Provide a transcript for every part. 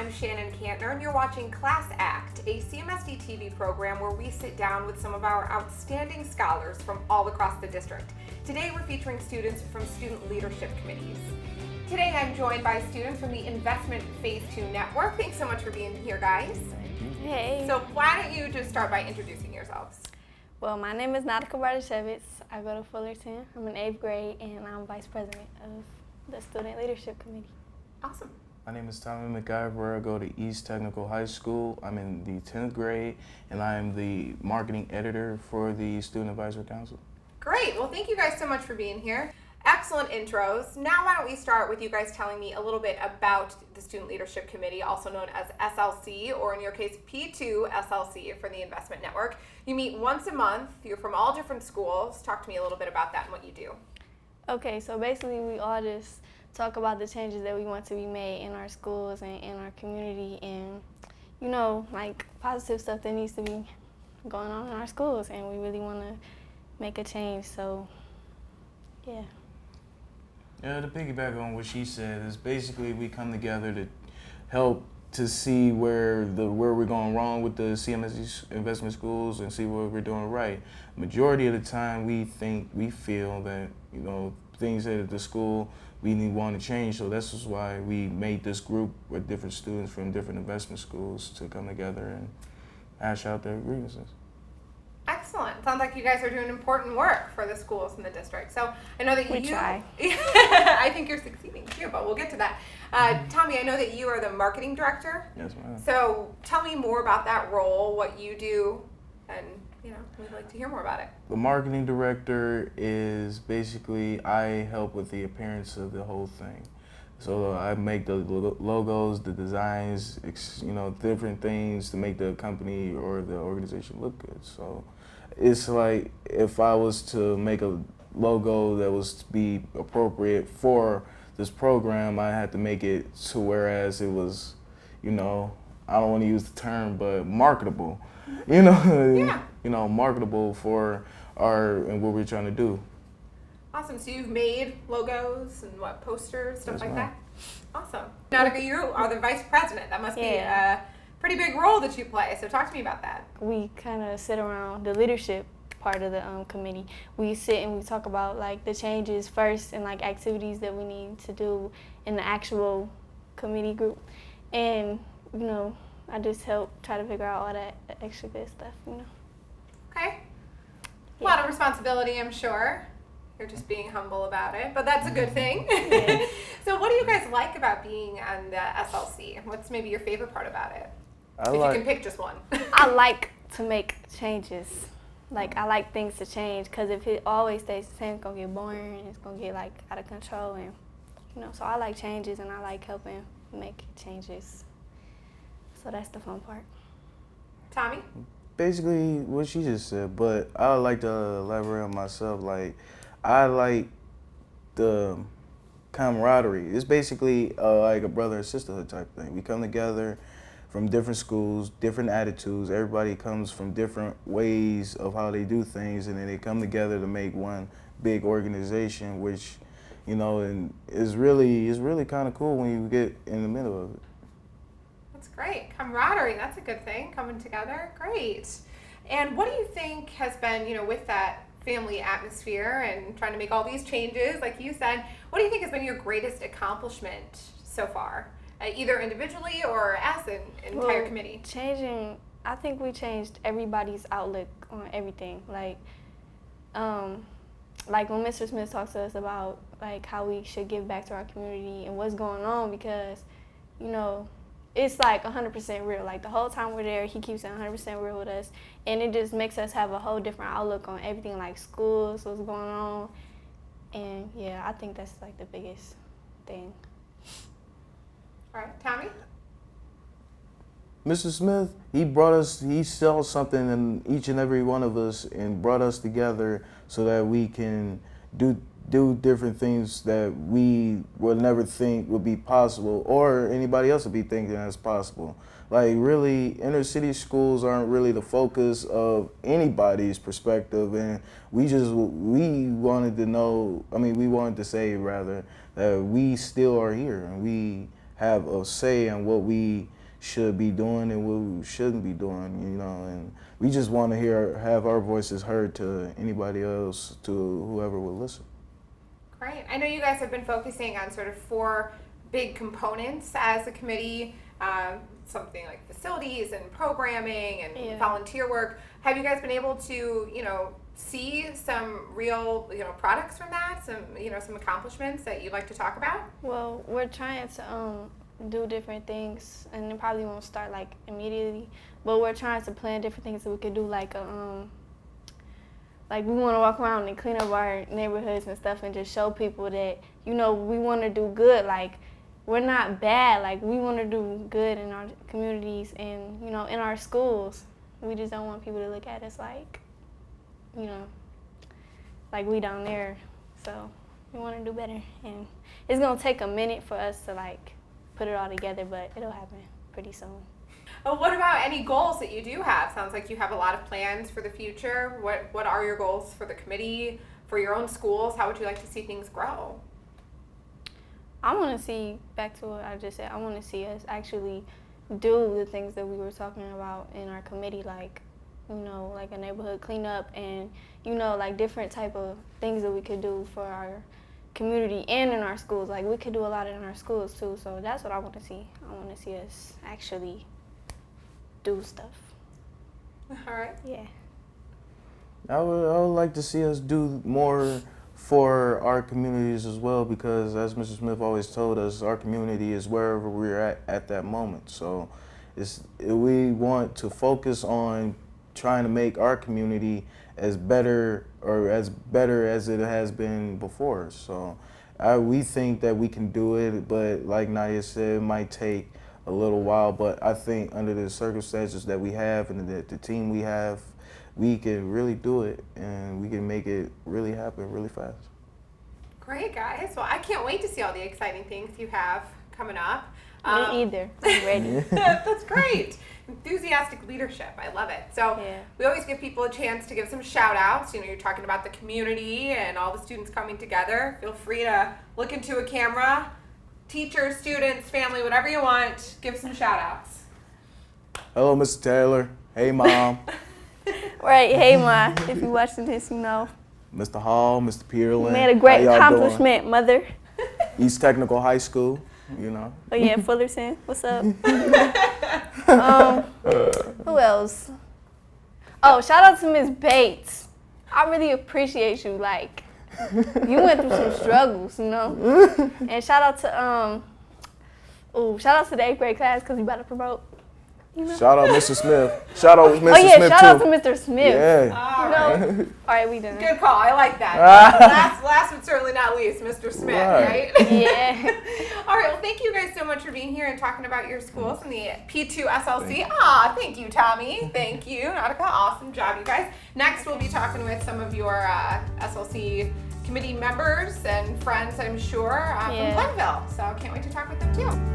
I'm Shannon Cantner, and you're watching Class Act, a CMSD TV program where we sit down with some of our outstanding scholars from all across the district. Today we're featuring students from student leadership committees. Today I'm joined by students from the Investment Phase 2 Network. Thanks so much for being here, guys. Hey. So why don't you just start by introducing yourselves? Well, my name is Nautica Bartashevitz. I go to Fullerton. I'm in 8th grade, and I'm vice president of the Student Leadership Committee. Awesome. My name is Tommy McIver. I go to East Technical High School. I'm in the 10th grade, and I am the marketing editor for the Student Advisory Council. Great. Well, thank you guys so much for being here. Excellent intros. Now why don't we start with you guys telling me a little bit about the Student Leadership Committee, also known as SLC, or in your case, P2 SLC for the Investment Network. You meet once a month. You're from all different schools. Talk to me a little bit about that and what you do. Okay, so basically we all just talk about the changes that we want to be made in our schools and in our community, and you know, like positive stuff that needs to be going on in our schools, and we really want to make a change. So yeah. Yeah, to piggyback on what she said, is basically we come together to help to see where we're going wrong with the CMSD investment schools and see what we're doing right. Majority of the time we feel that, you know, things at the school we want to change, so that's just why we made this group with different students from different investment schools to come together and hash out their grievances. Excellent. Sounds like you guys are doing important work for the schools in the district. So I know that We try. I think you're succeeding too, but we'll get to that. Tommy, I know that you are the marketing director. Yes, ma'am. So tell me more about that role, what you do, and we'd like to hear more about it. The marketing director is basically, I help with the appearance of the whole thing. So I make the logos, the designs, different things to make the company or the organization look good. So it's like if I was to make a logo that was to be appropriate for this program, I had to make it to whereas it was, I don't want to use the term, but marketable. Yeah. Marketable for and what we're trying to do. Awesome. So you've made logos and posters, stuff Yes, like ma'am. that? Awesome. Nautica, you are the vice president. That must be a pretty big role that you play. So talk to me about that. We kind of sit around the leadership part of the committee. We sit and we talk about like the changes first and like activities that we need to do in the actual committee group. And, I just help try to figure out all that extra good stuff, Okay. A Yeah. lot of responsibility, I'm sure. You're just being humble about it, but that's a good thing. Yeah. So what do you guys like about being on the SLC? What's maybe your favorite part about it? If you can pick just one. I like to make changes. Like, I like things to change, because if it always stays the same, it's going to get boring, and it's going to get, like, out of control. And, so I like changes, and I like helping make changes. So that's the fun part. Tommy? Basically what she just said, but I would like to elaborate on myself. Like, I like the camaraderie. It's basically like a brother and sisterhood type thing. We come together from different schools, different attitudes. Everybody comes from different ways of how they do things, and then they come together to make one big organization, which, and is really kind of cool when you get in the middle of it. That's great. Camaraderie, that's a good thing, coming together. Great. And what do you think has been, with that family atmosphere and trying to make all these changes, like you said, what do you think has been your greatest accomplishment so far, either individually or as an entire committee? I think we changed everybody's outlook on everything. Like when Mr. Smith talks to us about like how we should give back to our community and what's going on, because, it's like 100% real. Like the whole time we're there, he keeps it 100% real with us, and it just makes us have a whole different outlook on everything, like schools, what's going on, and yeah, I think that's like the biggest thing. All right, Tommy? Mr. Smith, he saw something in each and every one of us and brought us together so that we can do different things that we would never think would be possible, or anybody else would be thinking that's possible. Like, really, inner city schools aren't really the focus of anybody's perspective, and we wanted to say rather that we still are here, and we have a say in what we should be doing and what we shouldn't be doing, you know, and we just want to have our voices heard to anybody else, to whoever will listen. Great. I know you guys have been focusing on sort of 4 big components as a committee, something like facilities and programming and volunteer work. Have you guys been able to, you know, see some real, you know, products from that, some accomplishments that you'd like to talk about? Well, we're trying to do different things, and it probably won't start like immediately, but we're trying to plan different things that we could do, like we want to walk around and clean up our neighborhoods and stuff and just show people that, you know, we want to do good. Like, we're not bad. Like, we want to do good in our communities and, you know, in our schools. We just don't want people to look at us like, you know, like we down there. So we want to do better. And it's going to take a minute for us to, like, put it all together, but it'll happen pretty soon. Well, what about any goals that you do have? Sounds like you have a lot of plans for the future. What are your goals for the committee, for your own schools? How would you like to see things grow? I want to see, back to what I just said, I want to see us actually do the things that we were talking about in our committee, like, you know, like a neighborhood cleanup and, you know, like different type of things that we could do for our community and in our schools. Like, we could do a lot in our schools too, so that's what I want to see. I want to see us actually do stuff. All right. Yeah. I would like to see us do more for our communities as well, because as Mr. Smith always told us, our community is wherever we're at that moment. So we want to focus on trying to make our community as better as it has been before. So we think that we can do it, but like Nadia said, it might take a little while, but I think under the circumstances that we have and the team we have, we can really do it and we can make it really happen really fast. Great, guys. Well, I can't wait to see all the exciting things you have coming up. Me either. I'm ready. That's great. Enthusiastic leadership. I love it. So we always give people a chance to give some shout outs. You know, you're talking about the community and all the students coming together. Feel free to look into a camera. Teachers, students, family, whatever you want. Give some shout outs. Hello, Mr. Taylor. Hey, Mom. Right. Hey, Ma. If you're watching this, you know. Mr. Hall, Mr. Pearland. You made a great accomplishment, Mother. East Technical High School, you know. Oh, yeah, Fullerton. What's up? Who else? Oh, shout out to Miss Bates. I really appreciate you. Like, you went through some struggles, you know. And shout out to the 8th grade class because you about to promote. You know? Shout out Mr. Smith. Shout out Mr. Smith too. Oh yeah, shout out to Mr. Smith. Yeah. All right. All right, we done. Good call. I like that. last but certainly not least, Mr. Smith, right? Yeah. All right. Well, thank you guys so much for being here and talking about your schools and the P2 SLC. Thank you, Tommy. Thank you, Nautica. Awesome job, you guys. Next, we'll be talking with some of your SLC committee members and friends, I'm sure, from Glenville. So can't wait to talk with them too.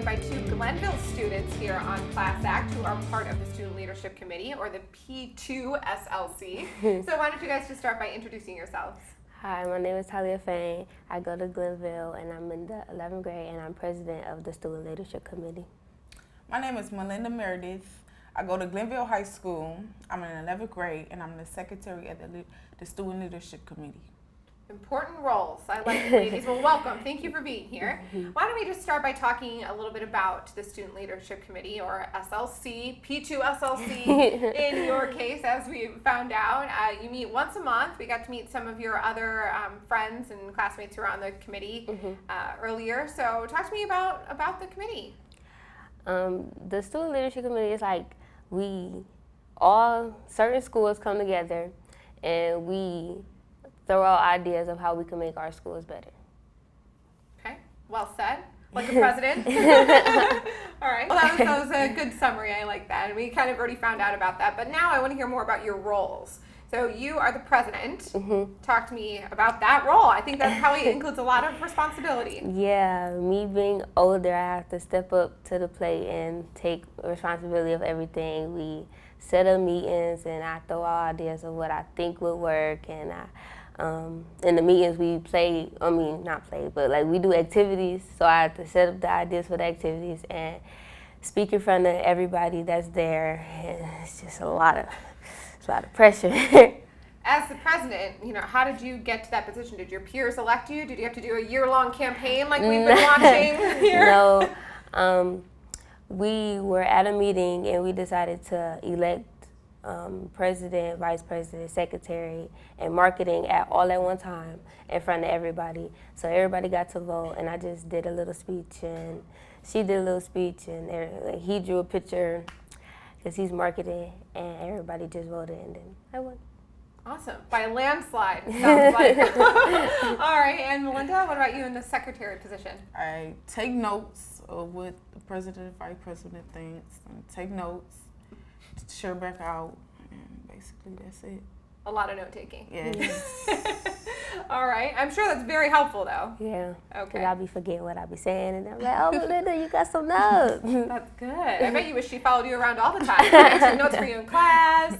By 2 Glenville students here on Class Act who are part of the Student Leadership Committee, or the P2 SLC. So why don't you guys just start by introducing yourselves? Hi, my name is Talia Fain. I go to Glenville and I'm in the 11th grade and I'm president of the Student Leadership Committee. My name is Melinda Meredith. I go to Glenville High School. I'm in 11th grade and I'm the secretary of the Student Leadership Committee. Important roles. I like it, ladies. Well, welcome. Thank you for being here. Why don't we just start by talking a little bit about the Student Leadership Committee, or SLC, P2 SLC in your case, as we found out. You meet once a month. We got to meet some of your other friends and classmates who are on the committee earlier. So talk to me about the committee. The Student Leadership Committee is like certain schools come together and we throw out ideas of how we can make our schools better. Okay, well said. Like a president. All right. Well, that was a good summary. I like that. And we kind of already found out about that. But now I want to hear more about your roles. So you are the president. Talk to me about that role. I think that probably includes a lot of responsibility. Yeah, me being older, I have to step up to the plate and take responsibility of everything. We set up meetings, and I throw out ideas of what I think would work. And in the meetings, we play. I mean, not play, but like we do activities. So I have to set up the ideas for the activities and speak in front of everybody that's there. And it's just a lot of pressure. As the president, how did you get to that position? Did your peers elect you? Did you have to do a year-long campaign like we've been watching here? No. We were at a meeting and we decided to elect president, vice president, secretary, and marketing all at one time in front of everybody. So everybody got to vote, and I just did a little speech, and she did a little speech, and he drew a picture because he's marketing, and everybody just voted, and then I won. Awesome. By a landslide, sounds like. All right, and Melinda, what about you in the secretary position? I take notes of what the president and vice president thinks, and take notes, share back out, and basically that's it. A lot of note-taking. Yes. All right. I'm sure that's very helpful, though. Yeah. Okay. I'll be forgetting what I be saying, and I'm like, oh, Melinda, you got some notes. That's good. I bet you wish she followed you around all the time. Taking notes for you in class.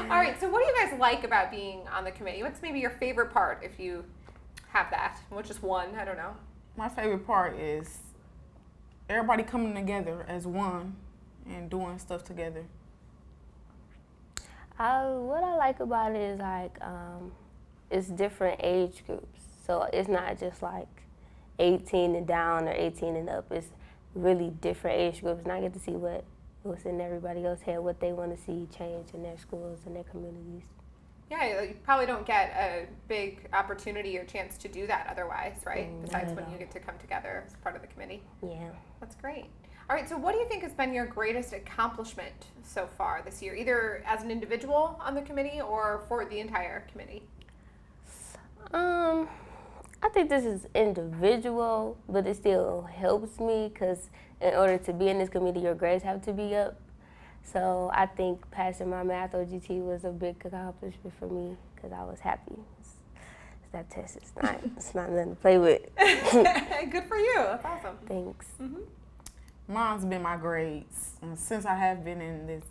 All right. So what do you guys like about being on the committee? What's maybe your favorite part, if you have that? Which is one? I don't know. My favorite part is everybody coming together as one and doing stuff together. What I like about it is like it's different age groups. So it's not just like 18 and down or 18 and up. It's really different age groups, and I get to see what's in everybody else's head, what they want to see change in their schools and their communities. Yeah, you probably don't get a big opportunity or chance to do that otherwise, right? Besides not when at you all. get to come together as part of the committee. Yeah. That's great. All right, so what do you think has been your greatest accomplishment so far this year, either as an individual on the committee or for the entire committee? I think this is individual, but it still helps me because in order to be in this committee, your grades have to be up. So I think passing my math OGT was a big accomplishment for me because I was happy. That test is it's not nothing to play with. Good for you. That's awesome. Thanks. Mine's been my grades. And since I have been in this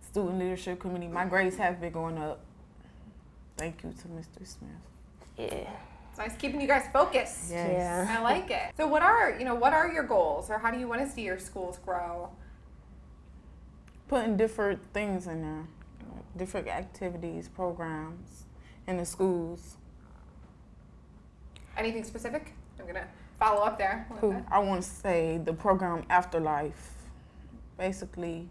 student leadership committee, my grades have been going up. Thank you to Mr. Smith. Yeah. It's nice keeping you guys focused. Yes. Yeah. I like it. So what are your goals, or how do you want to see your schools grow? Putting different things in there, different activities, programs in the schools. Anything specific? I'm going to follow up there. I want to say the program Afterlife. Basically,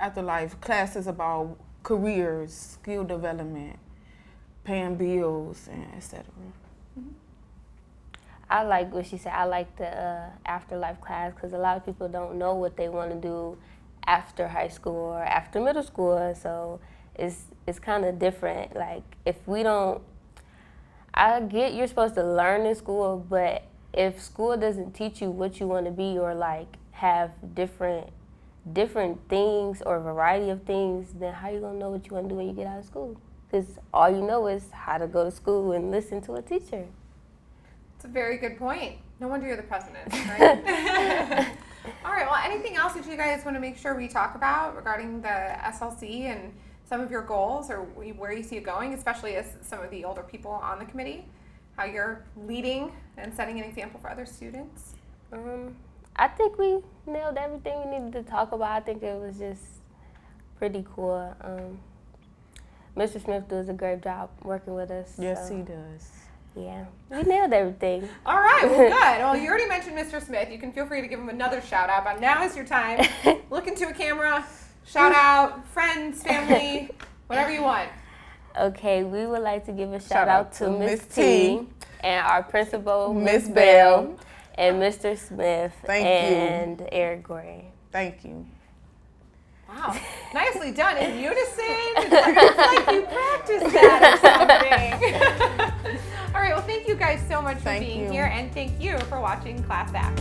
Afterlife classes about careers, skill development, paying bills, and etc. I like what she said. I like the Afterlife class because a lot of people don't know what they want to do after high school or after middle school. So it's kind of different. Like if we don't, I get you're supposed to learn in school, but if school doesn't teach you what you want to be or like have different things or variety of things, then how you gonna know what you want to do when you get out of school? Because all you know is how to go to school and listen to a teacher. It's a very good point. No wonder you're the president, right? All right, well, anything else that you guys want to make sure we talk about regarding the SLC and some of your goals or where you see it going, especially as some of the older people on the committee, how you're leading and setting an example for other students? I think we nailed everything we needed to talk about. I think it was just pretty cool. Mr. Smith does a great job working with us. Yes, so, he does. Yeah, we nailed everything. All right, well, good. Well, you already mentioned Mr. Smith. You can feel free to give him another shout out, but now is your time. Look into a camera, shout out, friends, family, whatever you want. Okay, we would like to give a shout out to Miss T T and our principal, Miss Miss Bell. Bell, and Mr. Smith Thank and Eric Gray. Thank you. Wow, nicely done in unison. It's like you practiced that or something. All right, well, thank you guys so much for Thank being you. here, and thank you for watching Class Act.